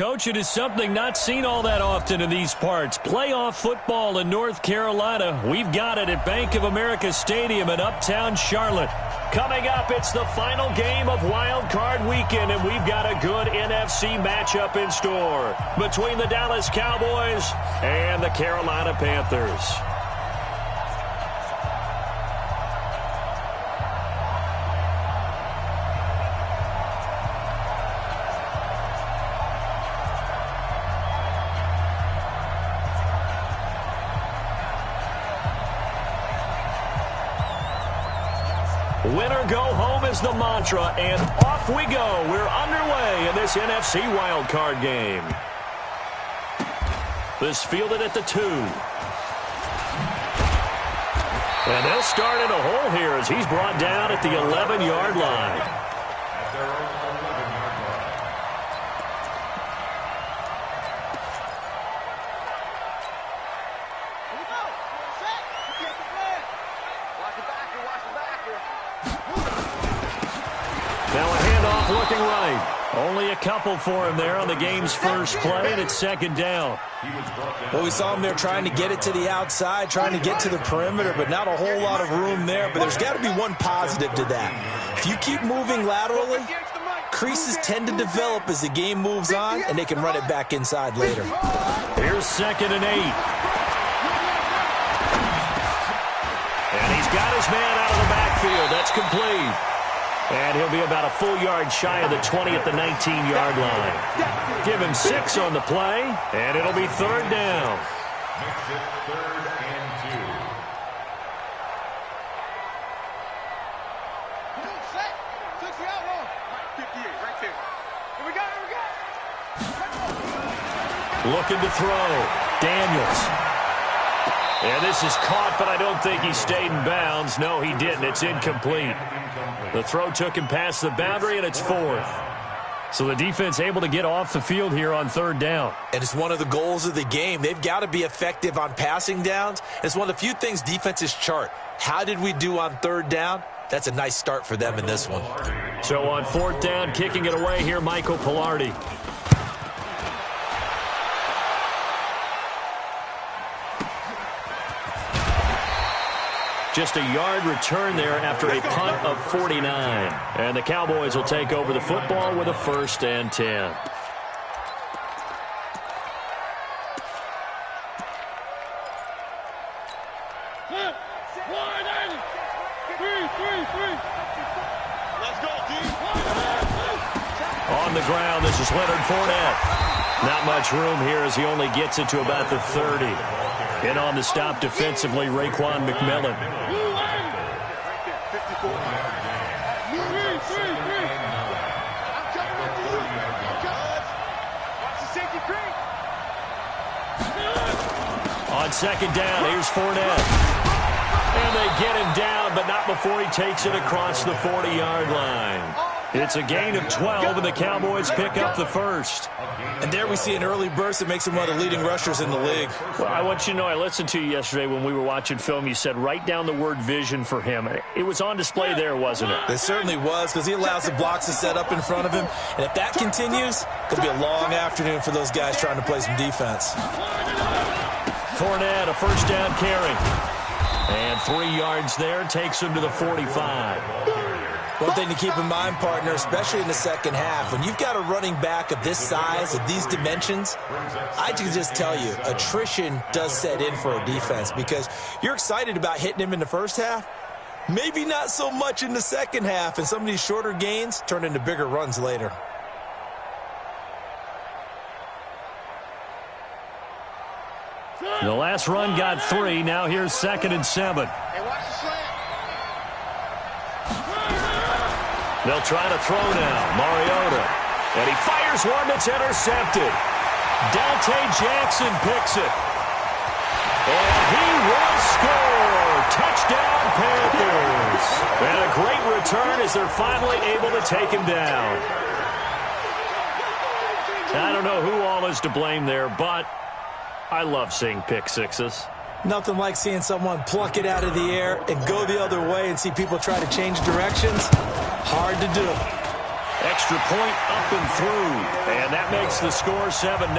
Coach, it is something not seen all that often in these parts. Playoff football in North Carolina. We've got it at Bank of America Stadium in Uptown Charlotte. Coming up, it's the final game of Wildcard Weekend, and we've got a good NFC matchup in store between the Dallas Cowboys and the Carolina Panthers. Winner go home is the mantra, and off we go. We're underway in this NFC wildcard game. This fielded at the 2. And they'll start in a hole here as he's brought down at the 11-yard line. Looking right. Only a couple for him there on the game's first play, and it's second down. Well, we saw him there trying to get it to the outside, trying to get to the perimeter, but not a whole lot of room there. But there's got to be one positive to that. If you keep moving laterally, creases tend to develop as the game moves on, and they can run it back inside later. Here's 2nd and 8. And he's got his man out of the backfield. That's complete. And he'll be about a full yard shy of the 20 at the 19-yard line. Give him 6 on the play, and it'll be 3rd down. Makes it 3rd and 2. 6 out long. 58 right there. Here we go. Looking to throw. Daniels. And this is caught, but I don't think he stayed in bounds. No, he didn't. It's incomplete. The throw took him past the boundary, and it's 4th. So the defense able to get off the field here on 3rd down. And it's one of the goals of the game. They've got to be effective on passing downs. It's one of the few things defenses chart. How did we do on 3rd down? That's a nice start for them in this one. So on 4th down, kicking it away here, Michael Pilardi. Just a yard return there after a punt of 49. And the Cowboys will take over the football with a 1st and 10. On the ground, this is Leonard Fournette. Not much room here as he only gets it to about the 30. In on the stop defensively, Raekwon McMillan. On 2nd down, here's Fournette. And they get him down, but not before he takes it across the 40-yard line. It's a gain of 12, and the Cowboys pick up the 1st. And there we see an early burst that makes him one of the leading rushers in the league. Well, I want you to know, I listened to you yesterday when we were watching film. You said write down the word vision for him. It was on display there, wasn't it? It certainly was, because he allows the blocks to set up in front of him. And if that continues, it'll be a long afternoon for those guys trying to play some defense. Fournette, a 1st down carry. And 3 yards there, takes him to the 45. One thing to keep in mind, partner, especially in the second half, when you've got a running back of this size, of these dimensions, I can just tell you, attrition does set in for a defense because you're excited about hitting him in the first half, maybe not so much in the second half, and some of these shorter gains turn into bigger runs later. The last run got 3. Now here's 2nd and 7. Hey, watch the slant. They'll try to throw now. Mariota. And he fires one that's intercepted. Dante Jackson picks it. And he will score. Touchdown, Panthers. And a great return as they're finally able to take him down. I don't know who all is to blame there, but I love seeing pick sixes. Nothing like seeing someone pluck it out of the air and go the other way and see people try to change directions. Hard to do. Extra point up and through. And that makes the score 7-0.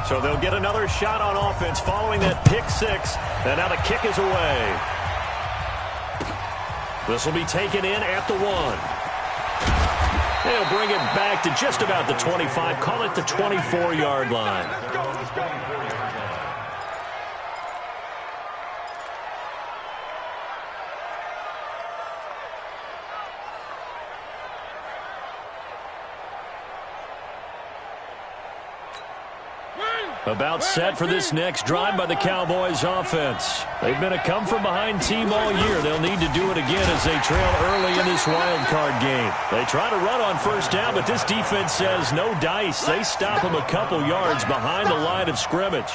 So they'll get another shot on offense following that pick six. And now the kick is away. This will be taken in at the 1. They'll bring it back to just about the 25. Call it the 24-yard line. Let's go. About set for this next drive by the Cowboys offense. They've been a come-from-behind team all year. They'll need to do it again as they trail early in this wild card game. They try to run on first down, but this defense says no dice. They stop them a couple yards behind the line of scrimmage.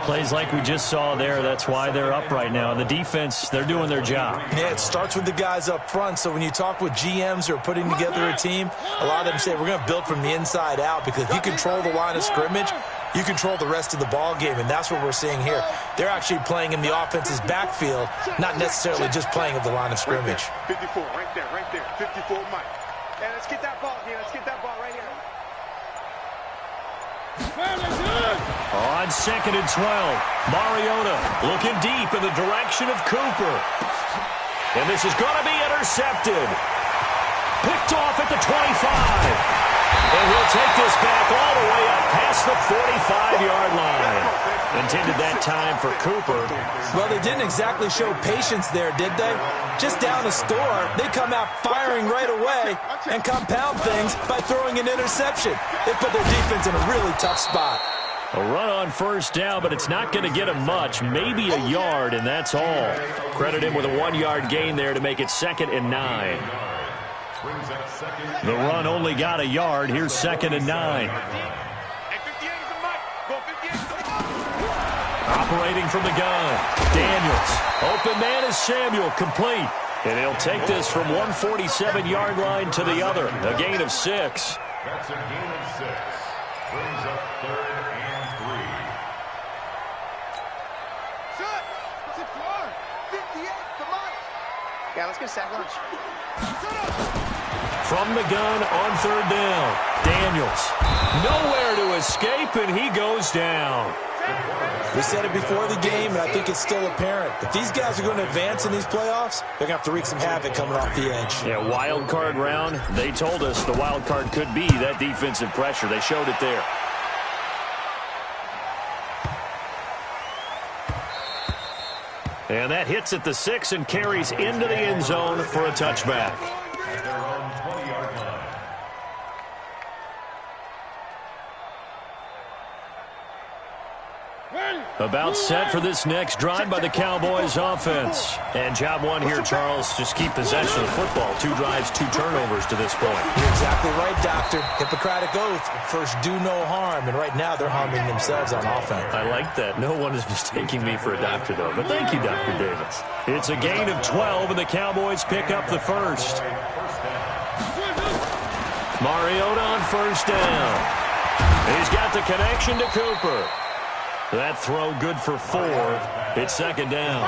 Plays like we just saw there, that's why they're up right now. And the defense, they're doing their job. Yeah, it starts with the guys up front. So when you talk with GMs who are putting together a team, a lot of them say we're going to build from the inside out, because if you control the line of scrimmage, you control the rest of the ball game, and that's what we're seeing here. They're actually playing in the offense's backfield, not necessarily just playing at the line of scrimmage. 54, right there, 54, Mike. Hey, let's get that ball here. Let's get that ball right here. On 2nd and 12, Mariota looking deep in the direction of Cooper. And this is going to be intercepted. Picked off at the 25. And he'll take this back all the way up past the 45-yard line. Intended that time for Cooper. Well, they didn't exactly show patience there, did they? Just down a score, they come out firing right away and compound things by throwing an interception. They put their defense in a really tough spot. A run on first down, but it's not going to get him much. Maybe a yard, and that's all. Credit him with a 1-yard gain there to make it 2nd and 9. The run only got a yard. Here's 2nd and 9. Operating from the gun, Daniels. Open man is Samuel, complete. And he'll take this from 147-yard line to the other. A gain of 6. That's a gain of 6. Brings up 3rd and 3. Shut! 6-1. 58, come on. Yeah, let's get a sack lunch. From the gun on 3rd down, Daniels. Nowhere to escape, and he goes down. We said it before the game, and I think it's still apparent. If these guys are going to advance in these playoffs, they're going to have to wreak some havoc coming off the edge. Yeah, wild card round. They told us the wild card could be that defensive pressure. They showed it there. And that hits at the 6 and carries into the end zone for a touchback. At their own 20-yard line. About set for this next drive by the Cowboys offense. And job one here, Charles, just keep possession of the football. 2 drives, 2 turnovers to this point. You're exactly right, Doctor. Hippocratic oath. First, do no harm. And right now, they're harming themselves on offense. I like that. No one is mistaking me for a doctor, though. But thank you, Dr. Davis. It's a gain of 12, and the Cowboys pick up the first. Mariota on first down. He's got the connection to Cooper. That throw good for 4. It's 2nd down.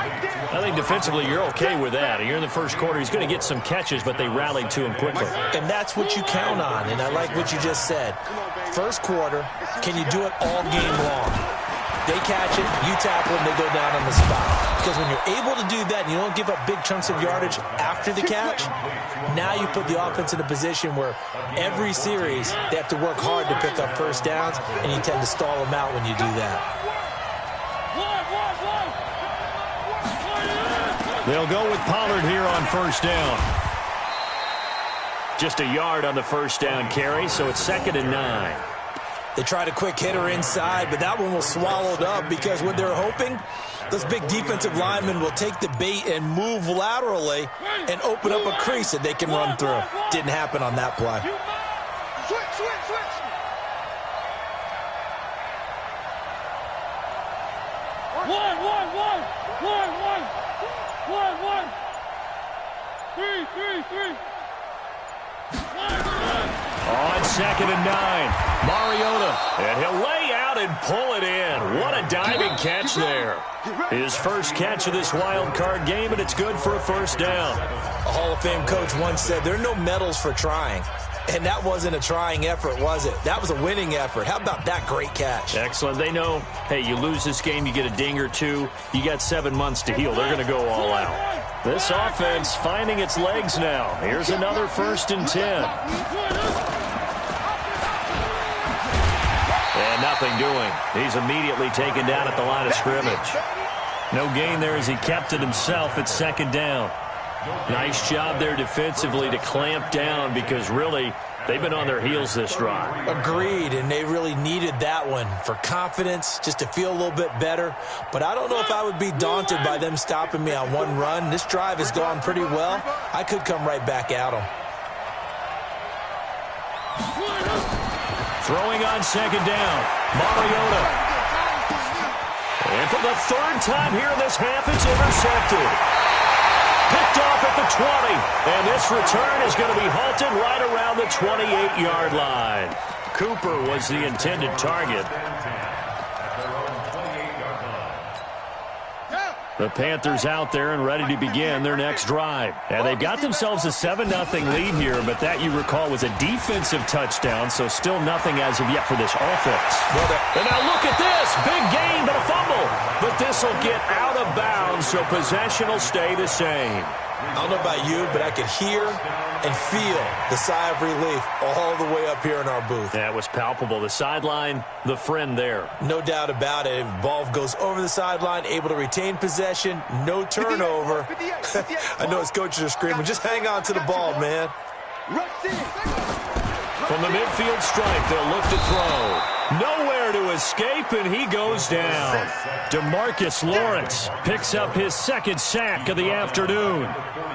I think defensively you're okay with that. Here in the first quarter, he's going to get some catches, but they rallied to him quickly. And that's what you count on, and I like what you just said. First quarter, can you do it all game long? They catch it, you tackle them, they go down on the spot. Because when you're able to do that and you don't give up big chunks of yardage after the catch, now you put the offense in a position where every series they have to work hard to pick up first downs, and you tend to stall them out when you do that. They'll go with Pollard here on first down. Just a yard on the first down carry, so it's 2nd and 9. They tried a quick hitter inside, but that one was swallowed up because what they're hoping, those big defensive linemen will take the bait and move laterally and open up a crease that they can run through. Didn't happen on that play. Switch. 3. On 2nd and 9, Mariota, and he'll lay out out and pull it in. What a diving catch there. His first catch of this wild card game, and it's good for a first down. A Hall of Fame coach once said there are no medals for trying. And that wasn't a trying effort, was it? That was a winning effort. How about that great catch? Excellent. They know, hey, you lose this game, you get a ding or two. You got 7 months to heal. They're going to go all out. This offense finding its legs now. Here's another 1st and 10. And nothing doing. He's immediately taken down at the line of scrimmage. No gain there as he kept it himself at 2nd down. Nice job there defensively to clamp down because really they've been on their heels this drive. Agreed, and they really needed that one for confidence, just to feel a little bit better. But I don't know if I would be daunted by them stopping me on one run. This drive has gone pretty well. I could come right back at them. Throwing on 2nd down, Mariota. And for the 3rd time here in this half, it's intercepted. Picked off at the 20, and this return is going to be halted right around the 28-yard line. Cooper was the intended target. The Panthers out there and ready to begin their next drive. And they've got themselves a 7-0 lead here, but that, you recall, was a defensive touchdown, so still nothing as of yet for this offense. And now look at this. Big gain, but a fumble. But this will get out of bounds, so possession will stay the same. I don't know about you, but I could hear and feel the sigh of relief all the way up here in our booth. That was palpable. The sideline, the friend there. No doubt about it. If ball goes over the sideline, able to retain possession, no turnover. I know his coaches are screaming, just hang on to the ball, man. From the midfield stripe, they'll look to throw. Nowhere to escape, and he goes down. DeMarcus Lawrence picks up his 2nd sack of the afternoon.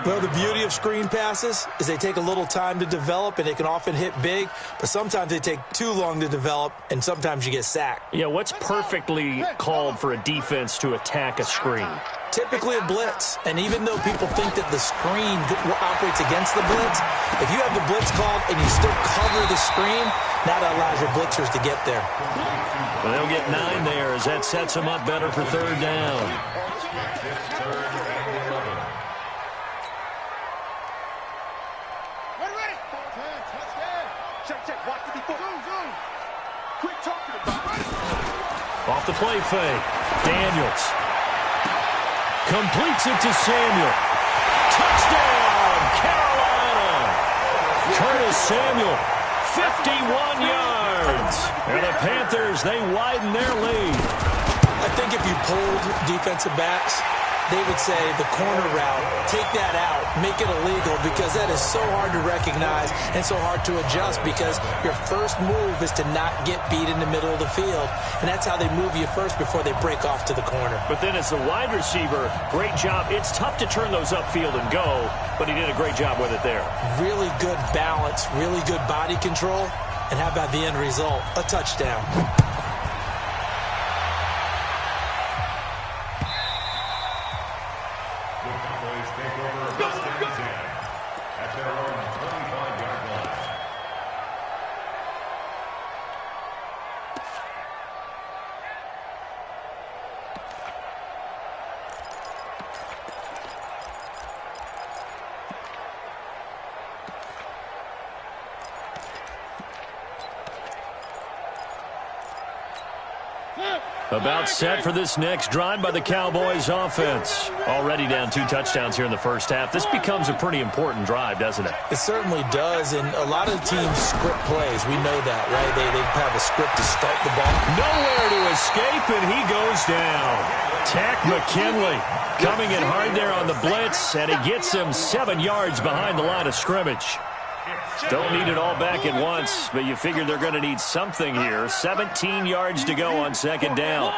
Well, the beauty of screen passes is they take a little time to develop, and they can often hit big, but sometimes they take too long to develop, and sometimes you get sacked. Yeah, what's perfectly called for a defense to attack a screen? Typically a blitz, and even though people think that the screen operates against the blitz, if you have the blitz called and you still cover the screen, that allows your blitzers to get there. Well, they'll get 9 there as that sets them up better for 3rd down. Off the play fake, Daniels completes it to Samuel. Touchdown, Carolina! Curtis Samuel, 51 yards. And the Panthers, they widen their lead. I think if you pulled defensive backs, they would say the corner route, take that out, make it illegal, because that is so hard to recognize and so hard to adjust, because your first move is to not get beat in the middle of the field, and that's how they move you first before they break off to the corner. But then as the wide receiver, great job. It's tough to turn those upfield and go, but he did a great job with it there. Really good balance, really good body control, and how about the end result? A touchdown. About set for this next drive by the Cowboys offense. Already down 2 touchdowns here in the first half. This becomes a pretty important drive, doesn't it? It certainly does, and a lot of teams script plays. We know that, right? They have a script to start the ball. Nowhere to escape, and he goes down. Tack McKinley coming in hard there on the blitz, and he gets him 7 yards behind the line of scrimmage. Don't need it all back at once, but you figure they're going to need something here. 17 yards to go on 2nd down.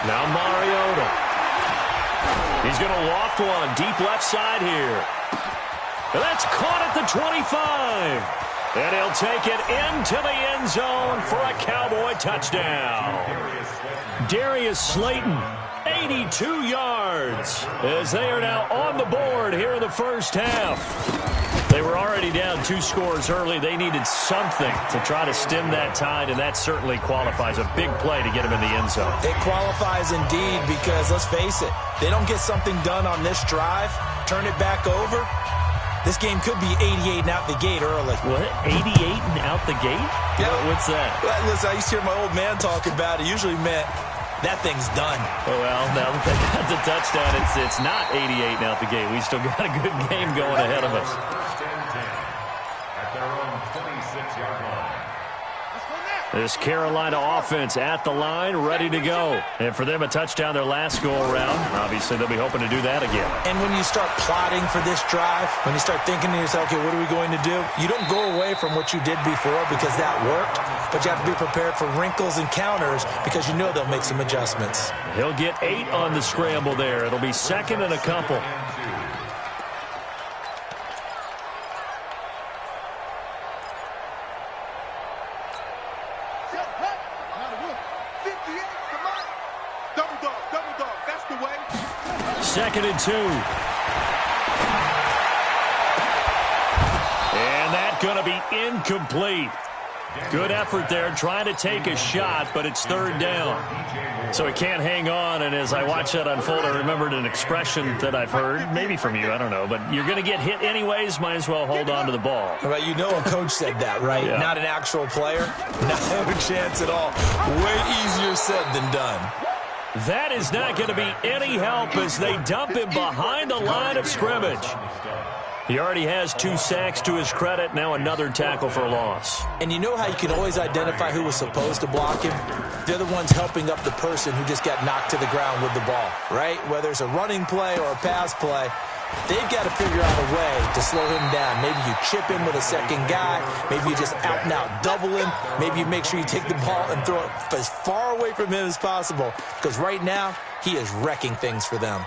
Now Mariota. He's going to loft one deep left side here. And that's caught at the 25. And he'll take it into the end zone for a Cowboy touchdown. Darius Slayton, 82 yards, as they are now on the board here in the first half. They were already down 2 scores early. They needed something to try to stem that tide, and that certainly qualifies. A big play to get them in the end zone. It qualifies indeed because, let's face it, they don't get something done on this drive, turn it back over, this game could be 88 and out the gate early. What? 88 and out the gate? Yeah. What's that? Well, listen, I used to hear my old man talk about it. Usually meant that thing's done. Oh, well, now that they got the touchdown, it's not 88 and out the gate. We still got a good game going ahead of us. At their own 26-yard line. This Carolina offense at the line, ready to go. And for them, a touchdown their last go-around. Obviously, they'll be hoping to do that again. And when you start plotting for this drive, when you start thinking to yourself, okay, what are we going to do? You don't go away from what you did before because that worked, but you have to be prepared for wrinkles and counters because you know they'll make some adjustments. He'll get 8 on the scramble there. It'll be second and a couple. Second and 2. And that's going to be incomplete. Good effort there, trying to take a shot, but it's third down. So he can't hang on, and as I watch that unfold, I remembered an expression that I've heard, maybe from you, I don't know, but you're going to get hit anyways, might as well hold on to the ball. Well, you know a coach said that, right? Yeah. Not an actual player. Not a chance at all. Way easier said than done. That is not going to be any help as they dump him behind the line of scrimmage. He already has 2 sacks to his credit. Now another tackle for a loss. And you know how you can always identify who was supposed to block him? They're the ones helping up the person who just got knocked to the ground with the ball, right? Whether it's a running play or a pass play, they've got to figure out a way to slow him down. Maybe you chip him with a second guy. Maybe you just out and out double him. Maybe you make sure you take the ball and throw it as far away from him as possible. Because right now, he is wrecking things for them.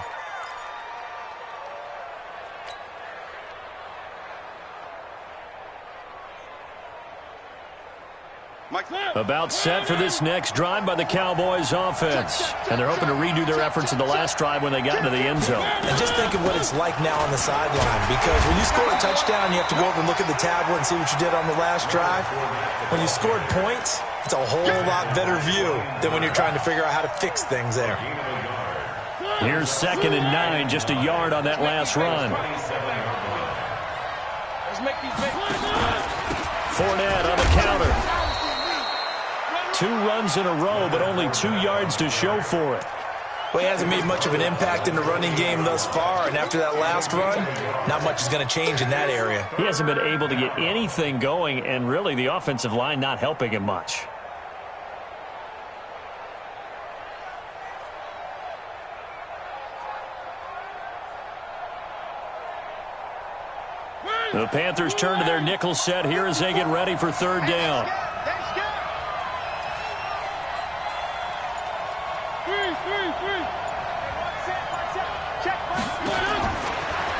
About set for this next drive by the Cowboys offense. And they're hoping to redo their efforts in the last drive when they got into the end zone. And just think of what it's like now on the sideline. Because when you score a touchdown, you have to go over and look at the tablet and see what you did on the last drive. When you scored points, it's a whole lot better view than when you're trying to figure out how to fix things there. Here's second and 9, just a yard on that last run. Fournette on the counter. 2 runs in a row, but only 2 yards to show for it. Well, he hasn't made much of an impact in the running game thus far, and after that last run, not much is going to change in that area. He hasn't been able to get anything going, and really the offensive line not helping him much. The Panthers turn to their nickel set here as they get ready for third down.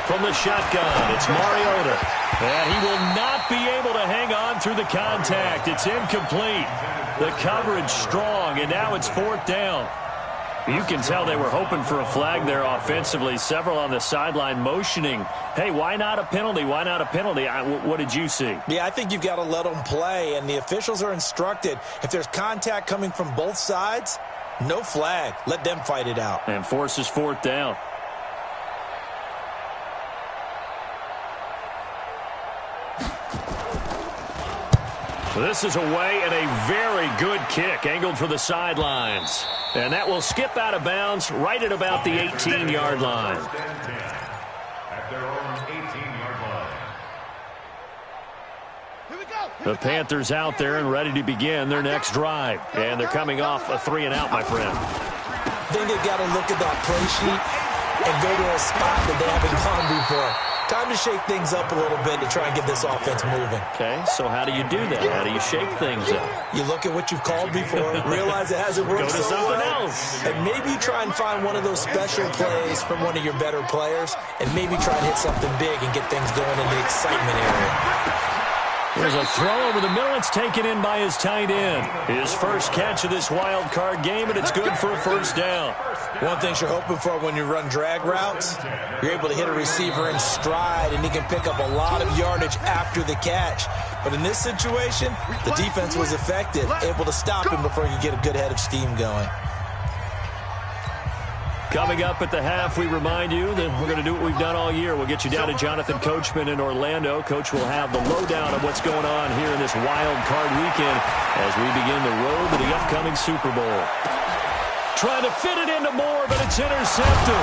From the shotgun, it's Mariota. And he will not be able to hang on through the contact. It's incomplete. The coverage strong, and now it's fourth down. You can tell they were hoping for a flag there offensively. Several on the sideline motioning, hey, why not a penalty? Why not a penalty? What did you see? Yeah, I think you've got to let them play, and the officials are instructed. If there's contact coming from both sides, no flag. Let them fight it out. And forces fourth down. This is away and a very good kick angled for the sidelines. And that will skip out of bounds right at about the 18-yard line. At their own 18-yard line. The Panthers out there and ready to begin their next drive. And they're coming off a 3-and-out, my friend. I think they've got to look at that play sheet and go to a spot that they haven't gone before. Time to shake things up a little bit to try and get this offense moving. Okay, so how do you do that? How do you shake things up? You look at what you've called before, realize it hasn't worked Go to so something well, else. and maybe try and find one of those special plays from one of your better players, and maybe try and hit something big and get things going in the excitement area. There's a throw over the middle. It's taken in by his tight end. His first catch of this wild card game, and it's good for a first down. One thing you're hoping for when you run drag routes, you're able to hit a receiver in stride, and he can pick up a lot of yardage after the catch. But in this situation, the defense was effective, able to stop him before he could get a good head of steam going. Coming up at the half, we remind you that we're going to do what we've done all year. We'll get you down to Jonathan Coachman in Orlando. Coach will have the lowdown of what's going on here in this wild card weekend as we begin the road to the upcoming Super Bowl. Trying to fit it into Moore, but it's intercepted.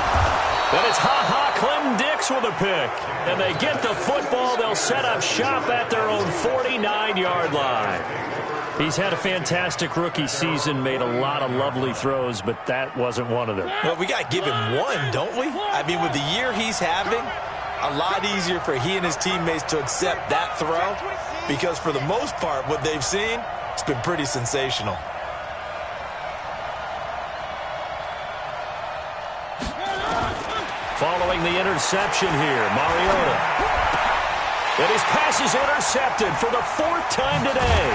And it's ha-ha Clinton Dix with a pick. And they get the football. They'll set up shop at their own 49-yard line. He's had a fantastic rookie season, made a lot of lovely throws, but that wasn't one of them. Well, we got to give him one, don't we? I mean, with the year he's having, a lot easier for he and his teammates to accept that throw because for the most part, what they've seen, it's been pretty sensational. Following the interception here, Mariota. And his pass is intercepted for the 4th time today.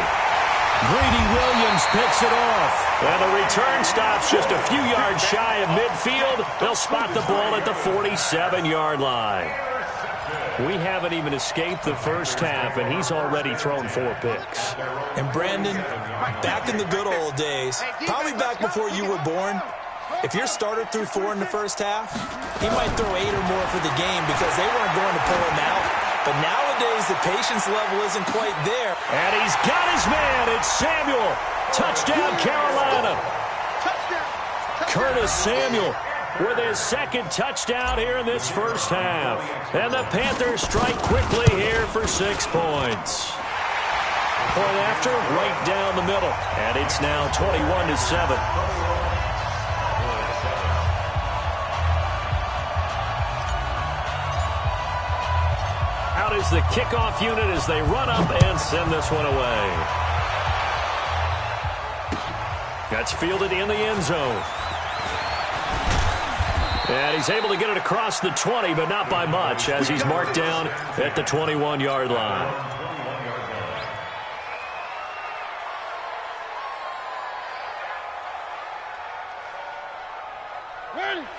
Greedy Williams picks it off. And the return stops just a few yards shy of midfield. They'll spot the ball at the 47-yard line. We haven't even escaped the first half, and he's already thrown 4 picks. And Brandon, back in the good old days, probably back before you were born, if your starter threw 4 in the first half, he might throw 8 or more for the game because they weren't going to pull him out. But nowadays, the patience level isn't quite there. And he's got his man. It's Samuel. Touchdown, Carolina. Curtis Samuel with his 2nd touchdown here in this first half. And the Panthers strike quickly here for 6 points. Point after, right down the middle. And it's now 21-7. Out is the kickoff unit as they run up and send this one away. That's fielded in the end zone. And he's able to get it across the 20, but not by much as he's marked down at the 21-yard line.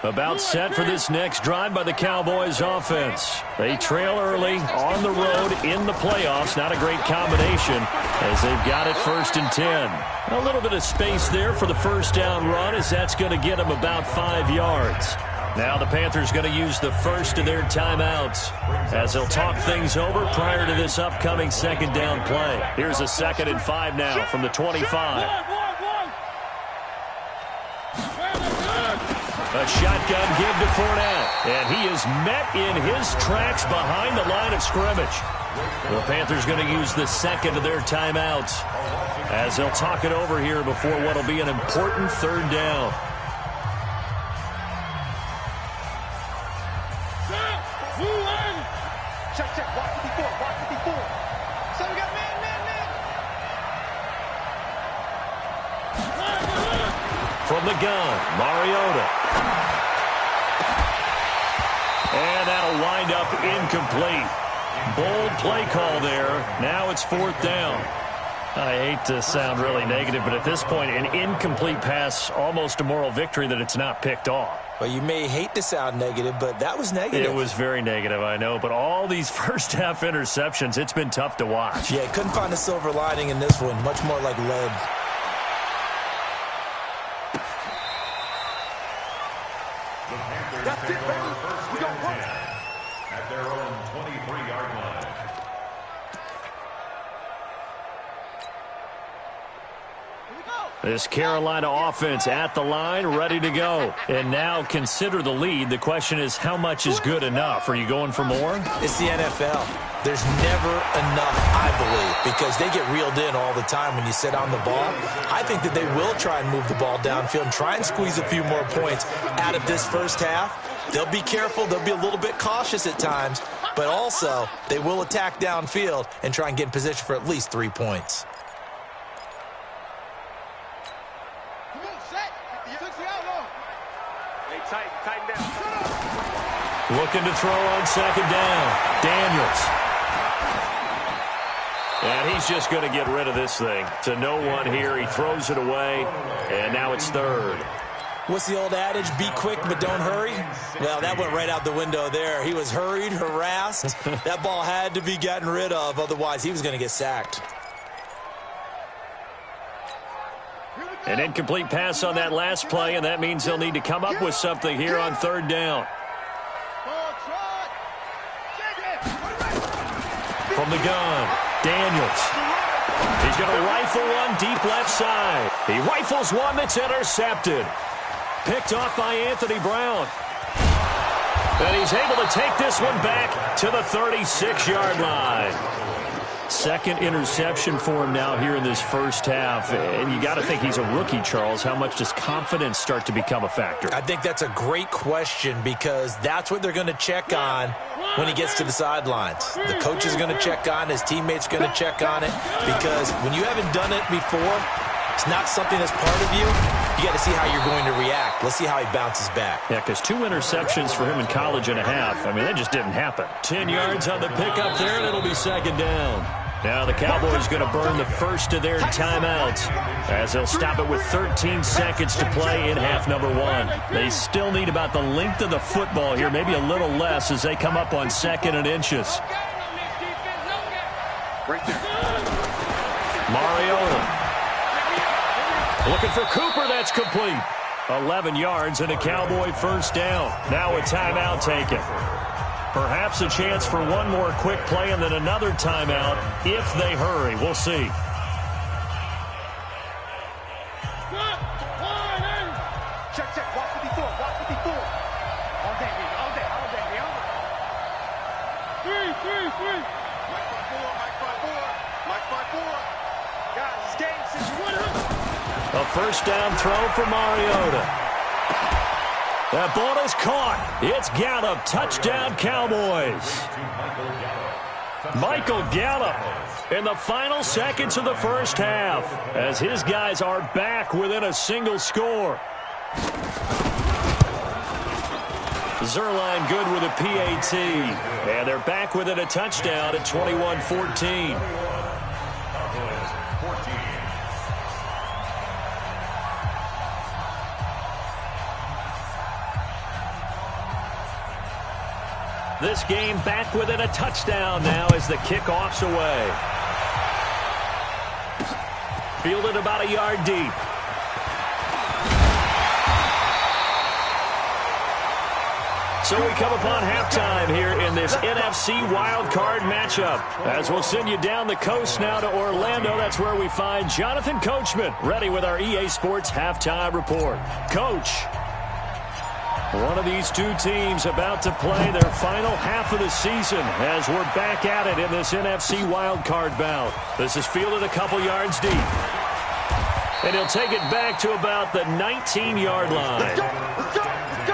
About set for this next drive by the Cowboys offense. They trail early on the road in the playoffs. Not a great combination as they've got it 1st and 10. A little bit of space there for the first down run as that's going to get them about 5 yards. Now the Panthers going to use the first of their timeouts as they'll talk things over prior to this upcoming 2nd down play. Here's a 2nd and 5 now from the 25. A shotgun give to Fournette, and he is met in his tracks behind the line of scrimmage. The Panthers going to use the 2nd of their timeouts as they'll talk it over here before what will be an important 3rd down. Check, watch 54. So we got man. From the gun, Mariota. And that'll wind up incomplete. Bold play call there. Now it's 4th down. I hate to sound really negative, but at this point, an incomplete pass, almost a moral victory that it's not picked off. Well, you may hate to sound negative, but that was negative. It was very negative, I know. But all these first half interceptions, it's been tough to watch. Yeah, couldn't find a silver lining in this one. Much more like lead. That's it, baby. We got one. At their own 23-yard line. This Carolina offense at the line, ready to go. And now consider the lead. The question is, how much is good enough? Are you going for more? It's the NFL. There's never enough, I believe, because they get reeled in all the time when you sit on the ball. I think that they will try and move the ball downfield and try and squeeze a few more points out of this first half. They'll be careful. They'll be a little bit cautious at times, but also they will attack downfield and try and get in position for at least 3 points. Tighten down. Looking to throw on 2nd down. Daniels. And he's just going to get rid of this thing. To no one here. He throws it away, and now it's 3rd. What's the old adage? Be quick, but don't hurry. Well, that went right out the window there. He was hurried, harassed. That ball had to be gotten rid of. Otherwise, he was going to get sacked. An incomplete pass on that last play, and that means they'll need to come up with something here on third down. From the gun, Daniels. He's going to rifle one deep left side. He rifles one that's intercepted. Picked off by Anthony Brown. And he's able to take this one back to the 36-yard line. Second interception for him now here in this first half. And you got to think he's a rookie, Charles. How much does confidence start to become a factor? I think that's a great question because that's what they're going to check on when he gets to the sidelines. The coach is going to check on, his teammates going to check on it, because when you haven't done it before, it's not something that's part of you. You got to see how you're going to react. Let's see how he bounces back. Yeah, because 2 interceptions for him in college and a half. I mean, that just didn't happen. 10 yards on the pickup there, and it'll be second down. Now the Cowboys going to burn the first of their timeouts as they'll stop it with 13 seconds to play in half number 1. They still need about the length of the football here, maybe a little less as they come up on 2nd and inches. Mariota. Looking for Cooper, that's complete. 11 yards and a Cowboy first down. Now a timeout taken. Perhaps a chance for one more quick play and then another timeout if they hurry. We'll see. Check, check. Walk 54. Walk 54. All day, baby. All day. All day, baby. Three. Mike 5-4. Mike 5-4. Guys, this game since you won it. A first down throw for Mariota. That ball is caught. It's Gallup. Touchdown, Cowboys. Michael Gallup in the final seconds of the first half as his guys are back within a single score. Zerline good with a PAT. And they're back within a touchdown at 21-14. This game back within a touchdown now as the kickoff's away. Fielded about a yard deep. So we come upon halftime here in this NFC Wildcard matchup. As we'll send you down the coast now to Orlando. That's where we find Jonathan Coachman ready with our EA Sports Halftime Report. Coach. One of these two teams about to play their final half of the season as we're back at it in this NFC wildcard bout. This is fielded a couple yards deep. And he'll take it back to about the 19-yard line. Let's go. Let's go. Let's go.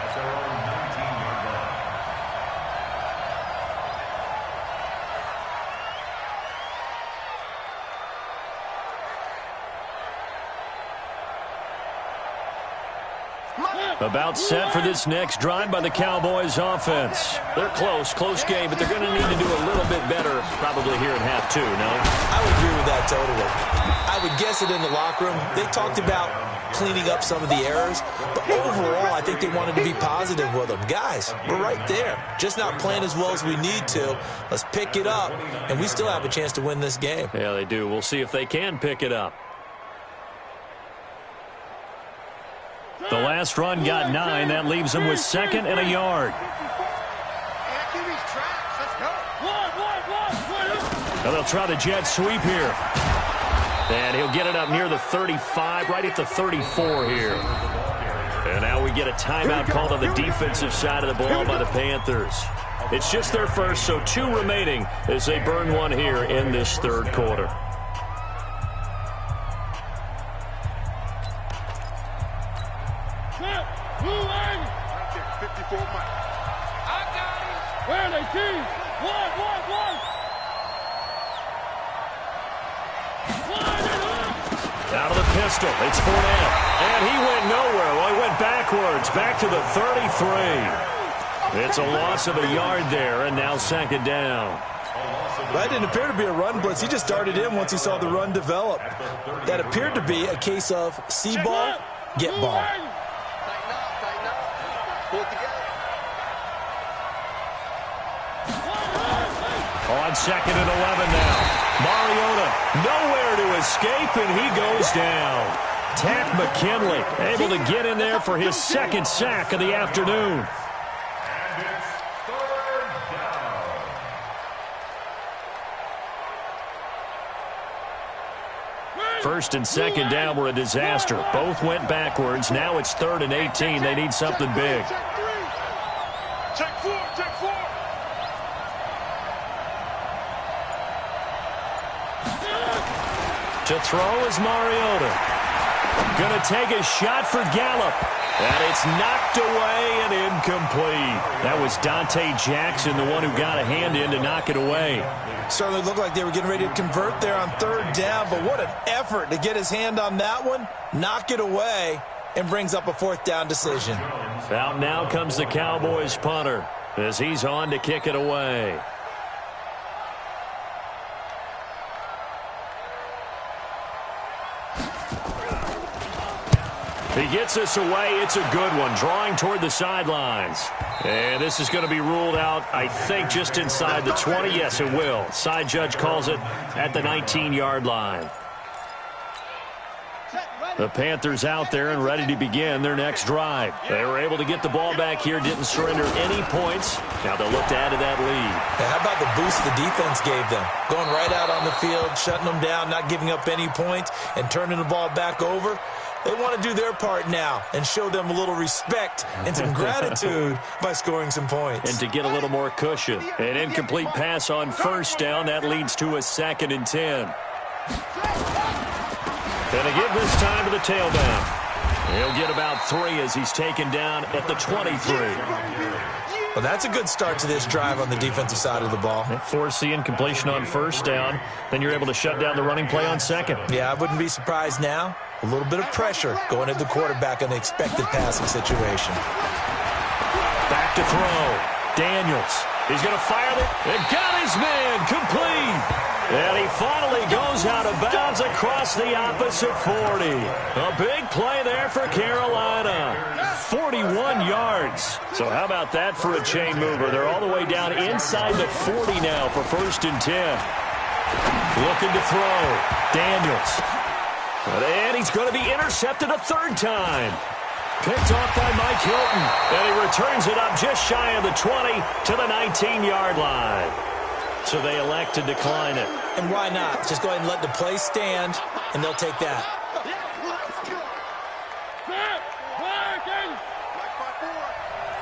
That's our own 19-yard line. About set for this next drive by the Cowboys offense. They're close game, but they're going to need to do a little bit better probably here in half 2, no? I would agree with that totally. I would guess it in the locker room. They talked about cleaning up some of the errors, but overall I think they wanted to be positive with them. Guys, we're right there. Just not playing as well as we need to. Let's pick it up, and we still have a chance to win this game. Yeah, they do. We'll see if they can pick it up. The last run got 9. That leaves them with 2nd and a yard. Now they'll try the jet sweep here. And he'll get it up near the 35, right at the 34 here. And now we get a timeout called on the defensive side of the ball by the Panthers. It's just their first, so 2 remaining as they burn one here in this third quarter. Out of the pistol, it's Fournette. And he went nowhere. Well, he went backwards, back to the 33. It's a loss of a yard there, and now 2nd down. That didn't appear to be a run blitz. He just darted in once he saw the run develop. That appeared to be a case of see ball, get ball. Tighten up, tighten up. Pull it together. On 2nd and 11 now. Mariota nowhere to escape, and he goes down. Tack McKinley able to get in there for his 2nd sack of the afternoon. And it's 3rd down. First and 2nd down were a disaster. Both went backwards. Now it's 3rd and 18. They need something big. Check 3. Check 4. Check 4. To throw is Mariota. Going to take a shot for Gallup. And it's knocked away and incomplete. That was Dante Jackson, the one who got a hand in to knock it away. Certainly looked like they were getting ready to convert there on 3rd down, but what an effort to get his hand on that one, knock it away, and brings up a 4th down decision. Out now comes the Cowboys punter as he's on to kick it away. He gets us away. It's a good one. Drawing toward the sidelines. And this is going to be ruled out, I think, just inside the 20. Yes, it will. Side judge calls it at the 19-yard line. The Panthers out there and ready to begin their next drive. They were able to get the ball back here, didn't surrender any points. Now they'll look to add to that lead. Now, how about the boost the defense gave them? Going right out on the field, shutting them down, not giving up any points, and turning the ball back over. They want to do their part now and show them a little respect and some gratitude by scoring some points. And to get a little more cushion. An incomplete pass on 1st down. That leads to a 2nd and 10. Going to give this time to the tailback. He'll get about 3 as he's taken down at the 23. Well, that's a good start to this drive on the defensive side of the ball. Force the incompletion on 1st down. Then you're able to shut down the running play on 2nd. Yeah, I wouldn't be surprised now. A little bit of pressure going at the quarterback in the expected passing situation. Back to throw. Daniels. He's going to fire it. And got his man complete. And he finally goes out of bounds across the opposite 40. A big play there for Carolina. 41 yards. So how about that for a chain mover? They're all the way down inside the 40 now for 1st and 10. Looking to throw. Daniels. And he's going to be intercepted a 3rd time. Picked off by Mike Hilton. And he returns it up just shy of the 20 to the 19-yard line. So they elect to decline it. And why not? Just go ahead and let the play stand, and they'll take that.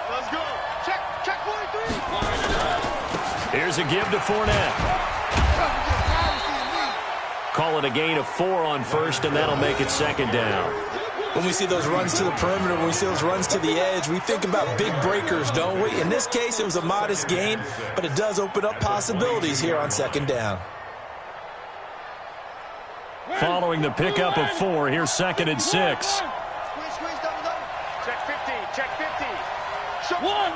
Let's go. Check 43. Here's a give to Fournette. Call it a gain of 4 on 1st, and that'll make it 2nd down. When we see those runs to the perimeter, when we see those runs to the edge, we think about big breakers, don't we? In this case, it was a modest gain, but it does open up possibilities here on 2nd down. Following the pickup of 4, here's 2nd and 6. Squeeze, double. Check 50. Check 50. One.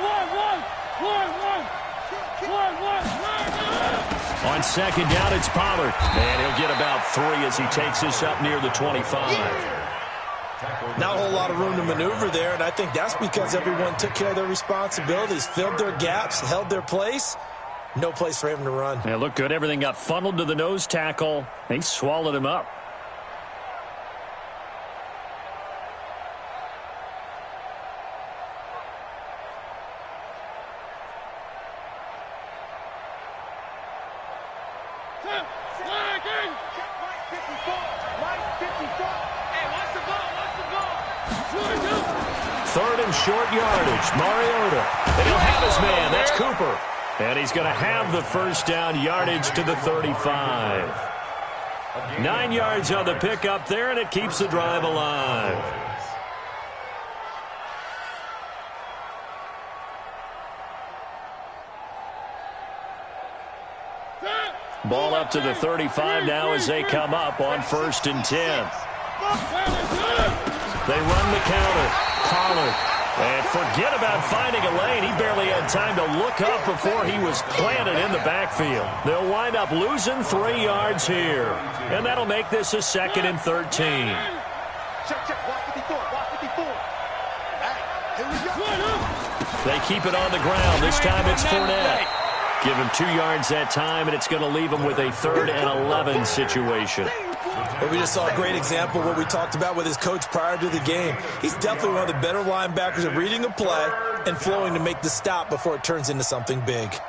On 2nd down, it's Pollard. And he'll get about 3 as he takes this up near the 25. Not a whole lot of room to maneuver there, and I think that's because everyone took care of their responsibilities, filled their gaps, held their place. No place for him to run. Yeah, looked good. Everything got funneled to the nose tackle. They swallowed him up. Third and short yardage. Mariota. And he'll have his man. That's Cooper. And he's going to have the 1st down yardage to the 35. 9 yards on the pickup there, and it keeps the drive alive. Ball up to the 35 now as they come up on 1st and 10. They run the counter. Pollard. And forget about finding a lane. He barely had time to look up before he was planted in the backfield. They'll wind up losing 3 yards here. And that'll make this a 2nd and 13. Check. Block 54. They keep it on the ground. This time it's Fournette. Give him 2 yards that time, and it's going to leave him with a 3rd and 11 situation. Well, we just saw a great example of what we talked about with his coach prior to the game. He's definitely one of the better linebackers at reading a play and flowing to make the stop before it turns into something big.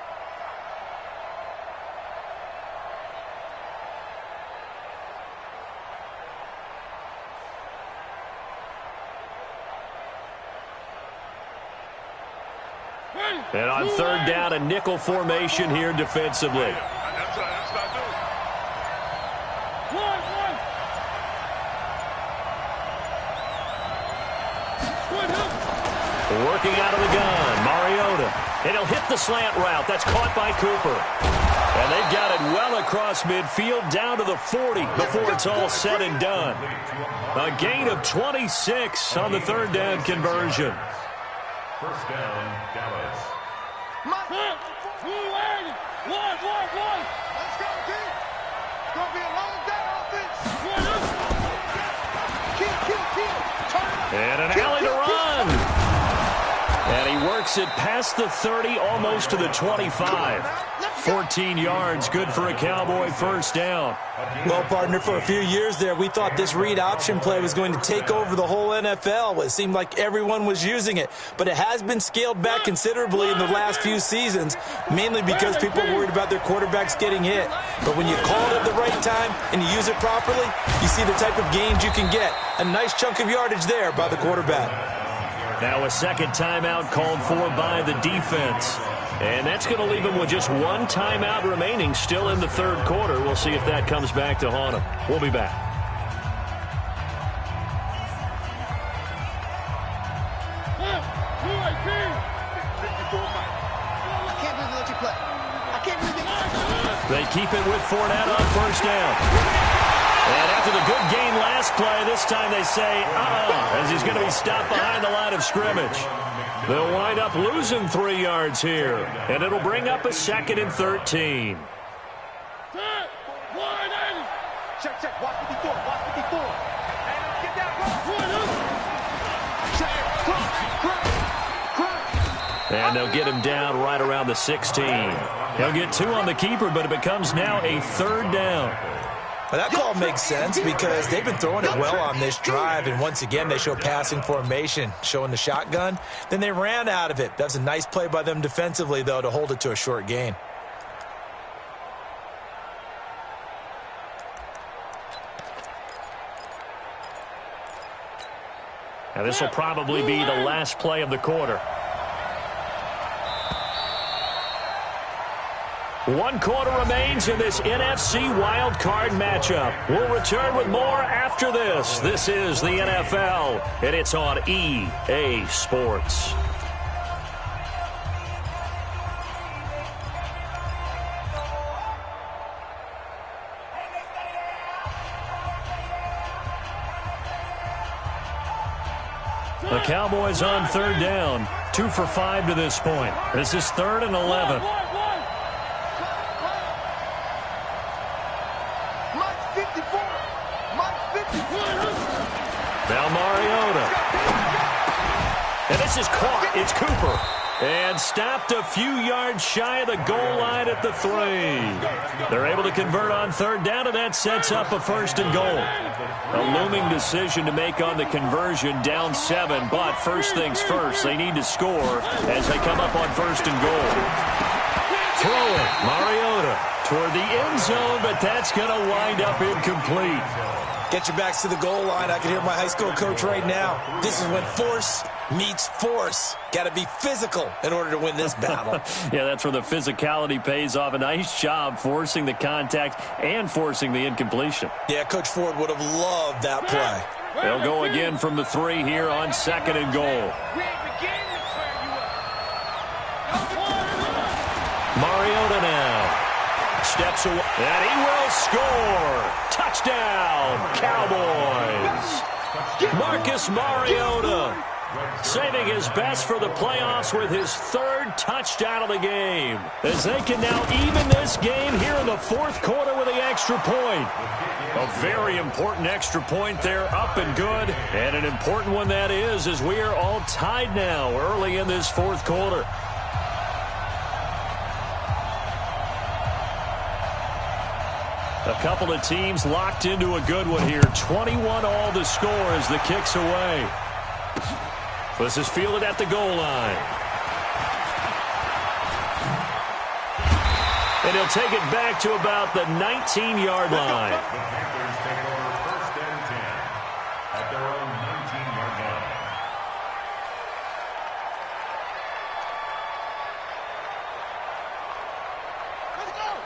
And on 3rd down, a nickel formation here defensively. Working out of the gun, Mariota. And he'll hit the slant route. That's caught by Cooper. And they've got it well across midfield down to the 40 before it's all said and done. A gain of 26 on the 3rd down conversion. 1st down, Dallas. Let's go, team. It's going to be a long day offense. Kill. And an alley to run. And he works it past the 30, almost to the 25. 14 yards, good for a Cowboy 1st down. Well, partner, for a few years there, we thought this read option play was going to take over the whole NFL. It seemed like everyone was using it, but it has been scaled back considerably in the last few seasons, mainly because people are worried about their quarterbacks getting hit. But when you call it at the right time and you use it properly, you see the type of gains you can get. A nice chunk of yardage there by the quarterback. Now a 2nd timeout called for by the defense. And that's going to leave him with just 1 timeout remaining still in the 3rd quarter. We'll see if that comes back to haunt him. We'll be back. They keep it with Fournette on 1st down. And after the good gain last play, this time they say, as he's going to be stopped behind the line of scrimmage. They'll wind up losing 3 yards here, and it'll bring up a 2nd and 13. Check. Watch 54. And get down. And they'll get him down right around the 16. He'll get 2 on the keeper, but it becomes now a 3rd down. Well, that call makes sense because they've been throwing it well on this drive, and once again they show passing formation, showing the shotgun. Then they ran out of it. That's a nice play by them defensively, though, to hold it to a short gain. Now this will probably be the last play of the quarter. 1 quarter remains in this NFC Wildcard matchup. We'll return with more after this. This is the NFL, and it's on EA Sports. The Cowboys on 3rd down. 2 for 5 to this point. This is 3rd and 11. Now Mariota. And this is caught. It's Cooper. And stopped a few yards shy of the goal line at the 3. They're able to convert on 3rd down, and that sets up a 1st and goal. A looming decision to make on the conversion, down 7. But first things first, they need to score as they come up on 1st and goal. Throw it. Mariota toward the end zone, but that's going to wind up incomplete. Get your backs to the goal line. I can hear my high school coach right now. This is when force meets force. Got to be physical in order to win this battle. Yeah, that's where the physicality pays off. A nice job forcing the contact and forcing the incompletion. Yeah, Coach Ford would have loved that play. They'll go again from the 3 here on 2nd and goal. Mariota now. Steps away, and he will score. Touchdown, Cowboys. Marcus Mariota Saving his best for the playoffs with his third touchdown of the game. As they can now even this game here in the fourth quarter with the extra point. A very important extra point there, up and good. And an important one that is, as we are all tied now early in this fourth quarter. A couple of teams locked into a good one here. 21 all the score as the kick's away. This is fielded at the goal line. And he'll take it back to about the 19-yard line. The Panthers take over first and 10 at their own 19-yard line.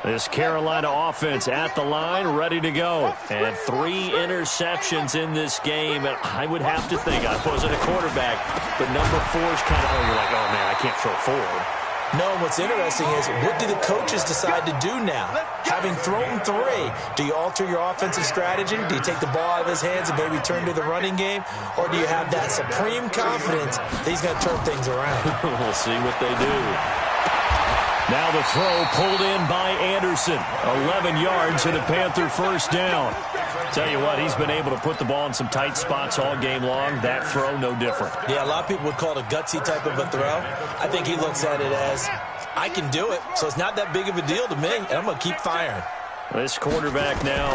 This Carolina offense at the line, ready to go. And 3 interceptions in this game. And I would have to think, I wasn't a quarterback, but number 4 is kind of, you're like, oh, man, I can't throw 4. No, what's interesting is, what do the coaches decide to do now? Having thrown 3, do you alter your offensive strategy? Do you take the ball out of his hands and maybe turn to the running game? Or do you have that supreme confidence that he's going to turn things around? We'll see what they do. Now the throw pulled in by Anderson. 11 yards and a Panther first down. Tell you what, he's been able to put the ball in some tight spots all game long. That throw, no different. Yeah, a lot of people would call it a gutsy type of a throw. I think he looks at it as, I can do it, so it's not that big of a deal to me, and I'm going to keep firing. This quarterback now,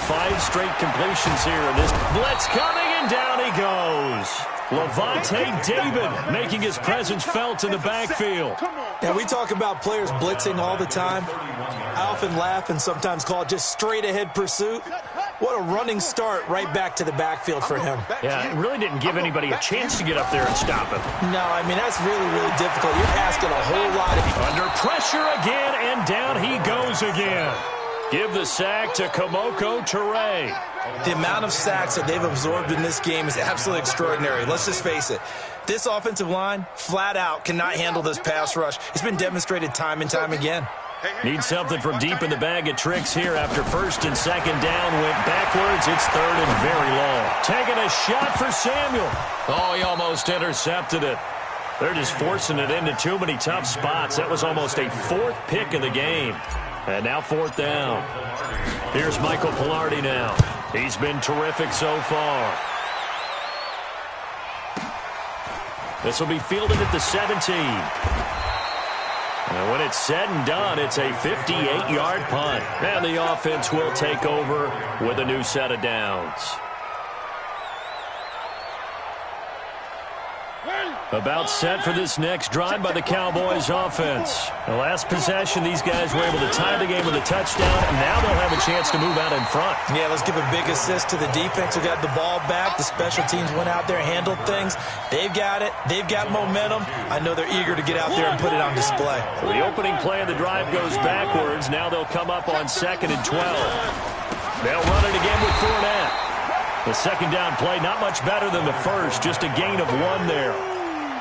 5 straight completions here, and this blitz coming, and down he goes. Levante David making his presence felt in the backfield. And we talk about players blitzing all the time. I often laugh and sometimes call it just straight-ahead pursuit. What a running start right back to the backfield for him. Yeah, it really didn't give anybody a chance to get up there and stop him. No, I mean, that's really, really difficult. You're asking a whole lot of you. Under pressure again, and down he goes again. Give the sack to Kamoko Toure. The amount of sacks that they've absorbed in this game is absolutely extraordinary. Let's just face it. This offensive line, flat out, cannot handle this pass rush. It's been demonstrated time and time again. Need something from deep in the bag of tricks here after first and second down. Went backwards. It's third and very long. Taking a shot for Samuel. Oh, he almost intercepted it. They're just forcing it into too many tough spots. That was almost a 4th pick of the game. And now 4th down. Here's Michael Pilardi now. He's been terrific so far. This will be fielded at the 17. And when it's said and done, it's a 58-yard punt. And the offense will take over with a new set of downs. About set for this next drive by the Cowboys offense. The last possession, these guys were able to tie the game with a touchdown, and now they'll have a chance to move out in front. Yeah, let's give a big assist to the defense who got the ball back. The special teams went out there, handled things. They've got it. They've got momentum. I know they're eager to get out there and put it on display. So the opening play of the drive goes backwards. Now they'll come up on 2nd and 12. They'll run it again with Fournette. The second down play, not much better than the first, just a gain of 1 there.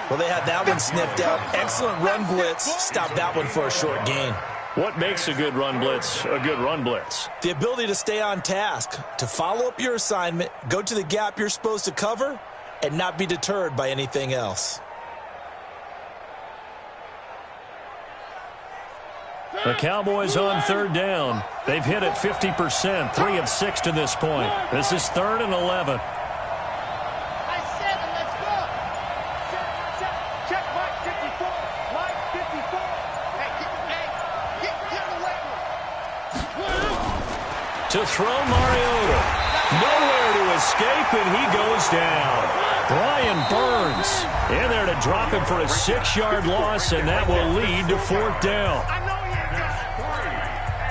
Well, they had that one sniffed out. Excellent run blitz. Stopped that one for a short gain. What makes a good run blitz a good run blitz? The ability to stay on task, to follow up your assignment, go to the gap you're supposed to cover, and not be deterred by anything else. The Cowboys on 3rd down. They've hit it 50%, 3 of 6 to this point. This is 3rd and 11. To throw Mariota. Nowhere to escape, and he goes down. Brian Burns in there to drop him for a 6-yard loss, and that will lead to 4th down.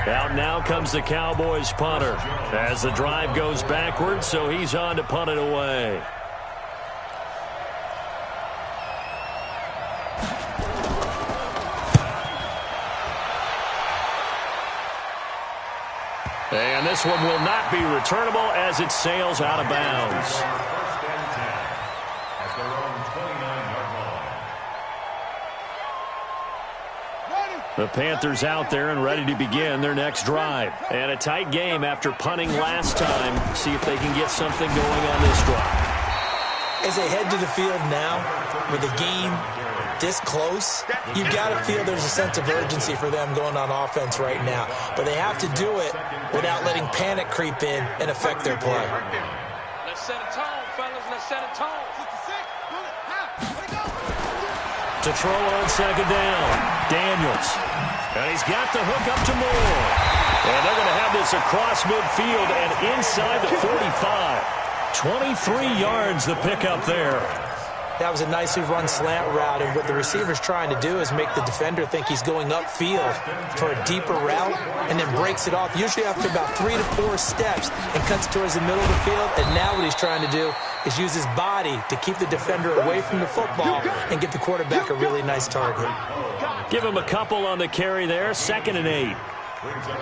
Out now comes the Cowboys punter as the drive goes backwards, so he's on to punt it away. And this one will not be returnable as it sails out of bounds. First and 10 at their own 29-yard line. The Panthers out there and ready to begin their next drive. And a tight game after punting last time. See if they can get something going on this drive. As they head to the field now, with the game this close, you've got to feel there's a sense of urgency for them going on offense right now. But they have to do it without letting panic creep in and affect their play. Let's set a tone, fellas. Let's set a tone. To throw on second down, Daniels. And he's got the hook up to Moore. And they're going to have this across midfield and inside the 45. 23 yards the pickup there. That was a nicely run slant route, and what the receiver's trying to do is make the defender think he's going upfield for a deeper route and then breaks it off, usually after about 3 to 4 steps, and cuts towards the middle of the field. And now what he's trying to do is use his body to keep the defender away from the football and get the quarterback a really nice target. Give him a couple on the carry there, 2nd and 8.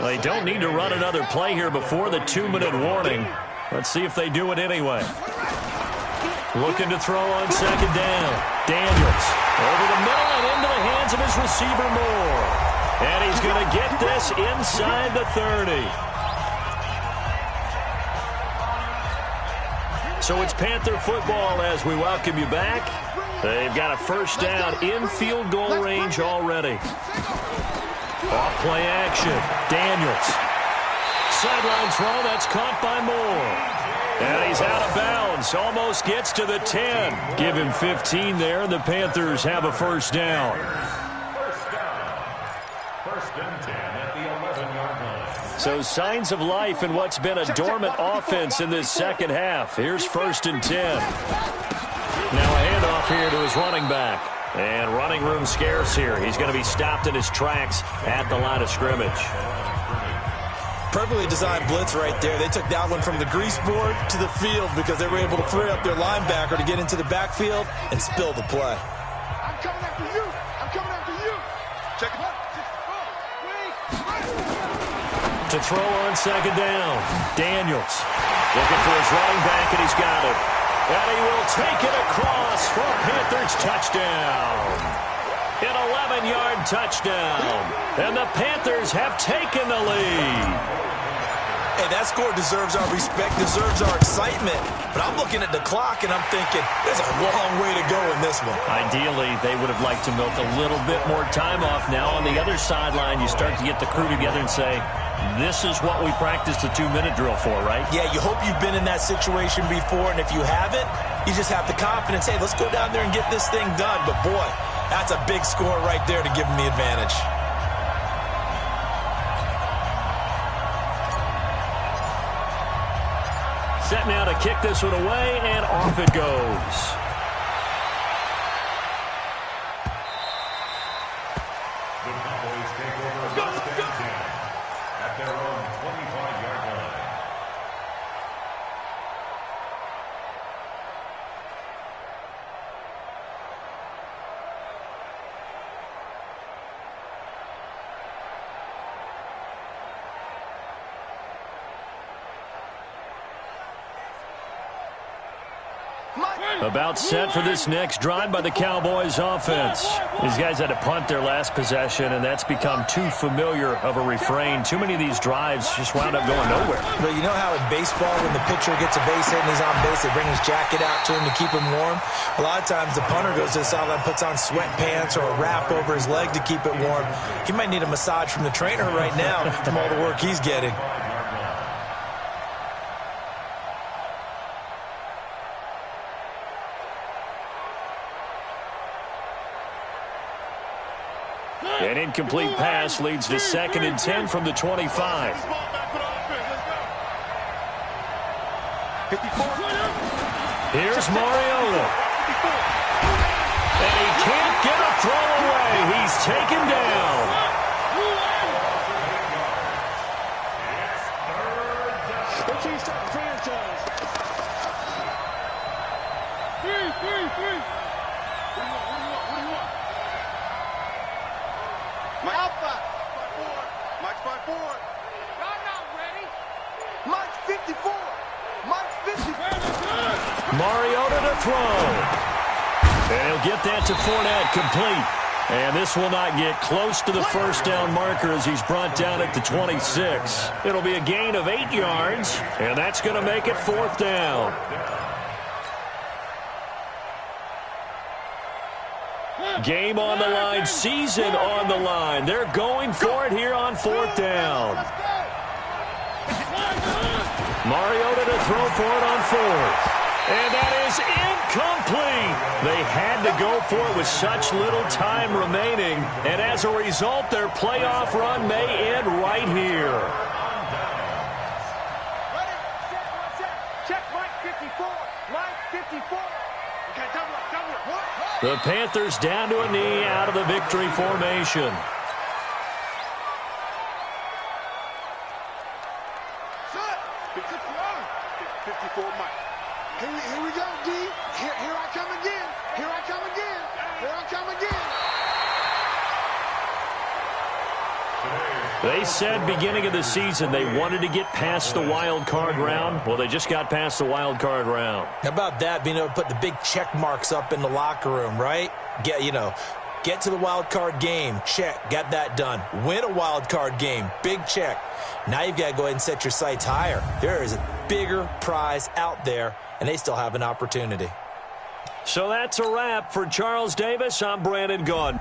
Well, they don't need to run another play here before the 2-minute warning. Let's see if they do it anyway. Looking to throw on second down. Daniels over the middle and into the hands of his receiver Moore. And he's going to get this inside the 30. So it's Panther football as we welcome you back. They've got a first down in field goal range already. Off play action. Daniels. Sideline throw, that's caught by Moore. And he's out of bounds, almost gets to the 10. Give him 15 there, and the Panthers have a first down. First and 10 at the 11-yard line. So signs of life in what's been a dormant offense in this second half. Here's 1st and 10. Now a handoff here to his running back. And running room scarce here. He's going to be stopped in his tracks at the line of scrimmage. Perfectly designed blitz right there. They took that one from the grease board to the field because they were able to free up their linebacker to get into the backfield and spill the play. I'm coming after you. I'm coming after you. Check it out. To throw on second down, Daniels looking for his running back, and he's got it. And he will take it across for a Panthers touchdown. An 11-yard touchdown. And the Panthers have taken the lead. Hey, that score deserves our respect, deserves our excitement. But I'm looking at the clock, and I'm thinking, there's a long way to go in this one. Ideally, they would have liked to milk a little bit more time off. Now, on the other sideline, you start to get the crew together and say, this is what we practiced the 2-minute drill for, right? Yeah, you hope you've been in that situation before, and if you haven't, you just have the confidence, hey, let's go down there and get this thing done. But, boy, that's a big score right there to give them the advantage. Set now to kick this one away, and off it goes. The Cowboys take over first and 10 at their own 25-yard line. About set for this next drive by the Cowboys offense. These guys had to punt their last possession, and that's become too familiar of a refrain. Too many of these drives just wound up going nowhere. But you know how in baseball, when the pitcher gets a base hit and he's on base, they bring his jacket out to him to keep him warm? A lot of times the punter goes to the sideline, puts on sweatpants or a wrap over his leg to keep it warm. He might need a massage from the trainer right now from all the work he's getting. An incomplete pass leads to 2nd and 10 from the 25. Here's Mariota. And he can't get a throw away. He's taken down. Mike's 5-4. Y'all not ready. Mike's 54. Mike's 54. Mariota to throw. And he'll get that to Fournette, complete. And this will not get close to the first down marker as he's brought down at the 26. It'll be a gain of 8 yards, and that's going to make it 4th down. Game on the line, season on the line. They're going for it here on 4th down. Mariota to throw for it on 4th. And that is incomplete. They had to go for it with such little time remaining. And as a result, their playoff run may end right here. Check Mike 54. Mike 54. Okay, double up. The Panthers down to a knee out of the victory formation. Shut. 54 Mike. Here we go, D. Here I come again. Here I come again. Here I come again. They said beginning of the season they wanted to get past the wild card round. Well, they just got past the wild card round. How about that, being able to put the big check marks up in the locker room, right? Get to the wild card game. Check. Got that done. Win a wild card game. Big check. Now you've got to go ahead and set your sights higher. There is a bigger prize out there, and they still have an opportunity. So that's a wrap. For Charles Davis, I'm Brandon Gaudin.